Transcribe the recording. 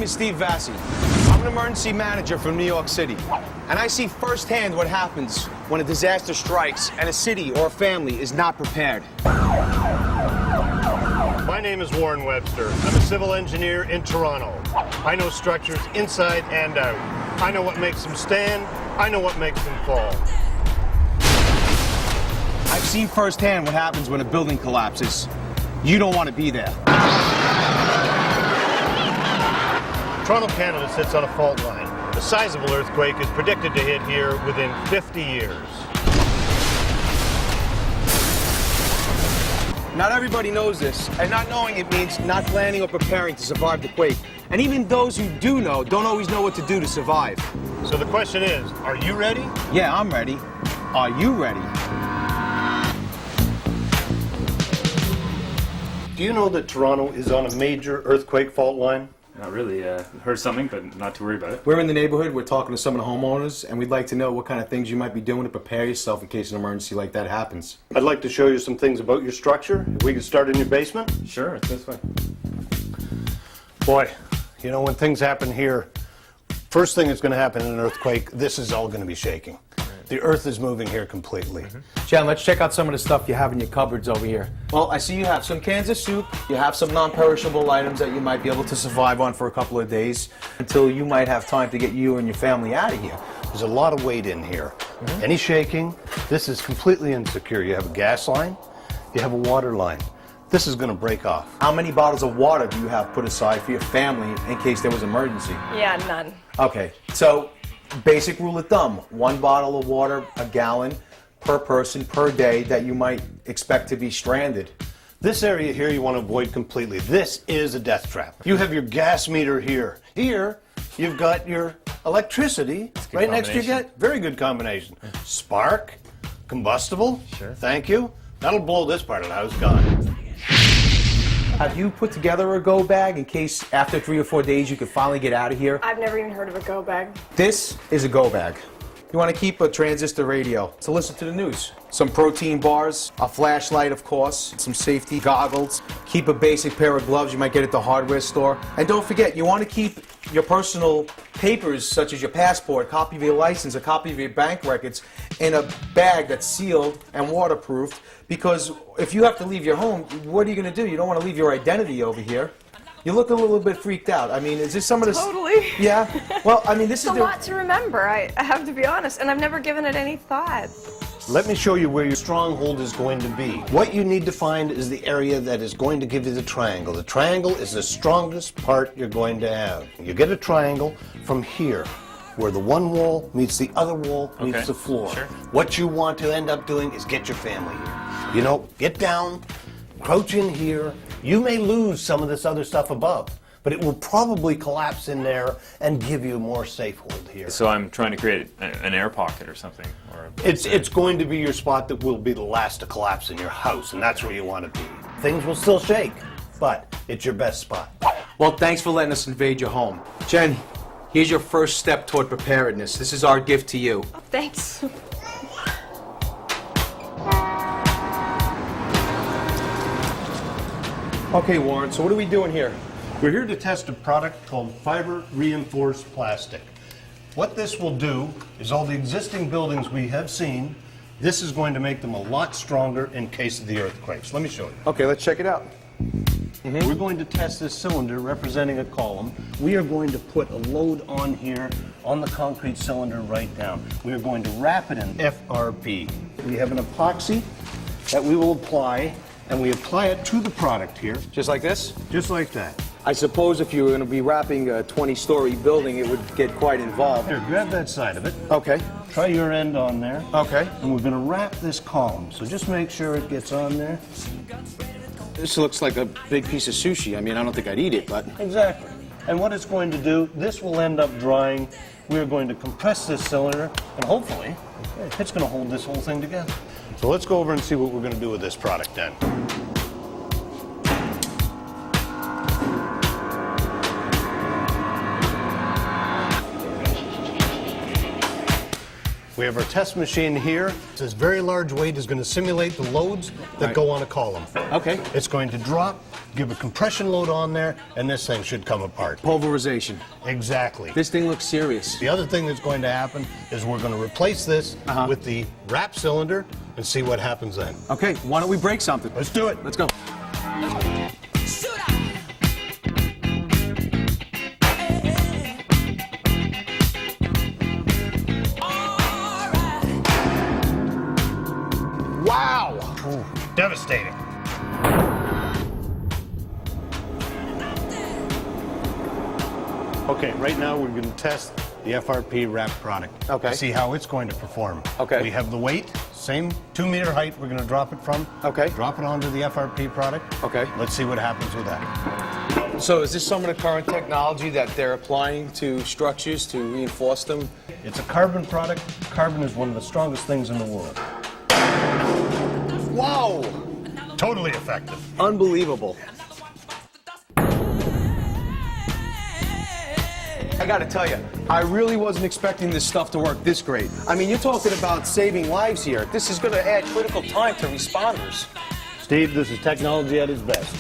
is Steve Vassi. I'm an emergency manager from New York City. And I see firsthand what happens when a disaster strikes and a city or a family is not prepared. My name is Warren Webster. I'm a civil engineer in Toronto. I know structures inside and out. I know what makes them stand. I know what makes them fall. I've seen firsthand what happens when a building collapses. You don't want to be there. Toronto, Canada sits on a fault line. A sizable earthquake is predicted to hit here within 50 years. Not everybody knows this, and not knowing it means not planning or preparing to survive the quake. And even those who do know don't always know what to do to survive. So the question is, are you ready? Yeah, I'm ready. Are you ready? Do you know that Toronto is on a major earthquake fault line? Not really. Heard something, but not to worry about it. We're in the neighborhood. We're talking to some of the homeowners, and we'd like to know what kind of things you might be doing to prepare yourself in case an emergency like that happens. I'd like to show you some things about your structure. If we could start in your basement. Sure, it's this way. Boy, you know, when things happen here, first thing that's going to happen in an earthquake, this is all going to be shaking. The earth is moving here completely. Jen, let's check out some of the stuff you have in your cupboards over here. Well, I see you have some cans of soup. You have some non-perishable items that you might be able to survive on for a couple of days until you might have time to get you and your family out of here. There's a lot of weight in here. Any shaking, this is completely insecure. You have a gas line, you have a water line. This is going to break off. How many bottles of water do you have put aside for your family in case there was an emergency? Yeah, none. Okay, so basic rule of thumb, 1 bottle of water, a gallon per person per day that you might expect to be stranded. This area here you want to avoid completely. This is a death trap. You have your gas meter here. Here, you've got your electricity right next to your gas. Very good combination. Spark, combustible. Sure. Thank you. That'll blow this part of the house gone. Have you put together a go bag in case after 3 or 4 days you could finally get out of here? I've never even heard of a go bag. This is a go bag. You want to keep a transistor radio to listen to the news. Some protein bars, a flashlight of course, some safety goggles, keep a basic pair of gloves you might get at the hardware store. And don't forget, you want to keep your personal papers such as your passport, copy of your license, a copy of your bank records in a bag that's sealed and waterproofed, because if you have to leave your home, what are you going to do? You don't want to leave your identity over here. You look a little bit freaked out. I mean, is this some of this? Totally. Yeah? Well, I mean, this It's is a lot to remember, I have to be honest, and I've never given it any thought. Let me show you where your stronghold is going to be. What you need to find is the area that is going to give you the triangle. The triangle is the strongest part you're going to have. You get a triangle from here, where the one wall meets the other wall meets the floor. Sure. What you want to end up doing is get your family here. You know, get down, crouch in here. You may lose some of this other stuff above, but it will probably collapse in there and give you a more safe hold here. So I'm trying to create an air pocket or something? Or It's going to be your spot that will be the last to collapse in your house, and that's where you want to be. Things will still shake, but it's your best spot. Well, thanks for letting us invade your home. Jen, here's your first step toward preparedness. This is our gift to you. Oh, thanks. Okay, Warren, so what are we doing here? We're here to test a product called fiber reinforced plastic. What this will do is all the existing buildings we have seen, this is going to make them a lot stronger in case of the earthquakes. Let me show you. Okay, let's check it out. We're going to test this cylinder representing a column. We are going to put a load on here on the concrete cylinder right down. We are going to wrap it in FRP. We have an epoxy that we will apply, and we apply it to the product here, Just like this? just like that. I suppose if you were going to be wrapping a 20-story building, it would get quite involved. Here, grab that side of it. Okay. Try your end on there. Okay. And we're going to wrap this column, so just make sure it gets on there. This looks like a big piece of sushi. I mean, I don't think I'd eat it, but... Exactly. And what it's going to do, this will end up drying. We're going to compress this cylinder, and hopefully, it's going to hold this whole thing together. So let's go over and see what we're going to do with this product then. We have our test machine here. This very large weight is going to simulate the loads that go on a column. Okay. It's going to drop, give a compression load on there, and this thing should come apart. Pulverization. Exactly. This thing looks serious. The other thing that's going to happen is we're going to replace this with the wrap cylinder and see what happens then. Okay, why don't we break something? Let's do it. Let's go. Wow! Ooh, devastating. Okay, right now we're going to test the FRP wrap product. Okay. To see how it's going to perform. Okay. We have the weight, same 2-meter height we're going to drop it from. Okay. Drop it onto the FRP product. Okay. Let's see what happens with that. So is this some of the current technology that they're applying to structures to reinforce them? It's a carbon product. Carbon is one of the strongest things in the world. Wow! Totally effective. Unbelievable. I gotta tell you, I really wasn't expecting this stuff to work this great. I mean, you're talking about saving lives here. This is gonna add critical time to responders. Steve, this is technology at its best.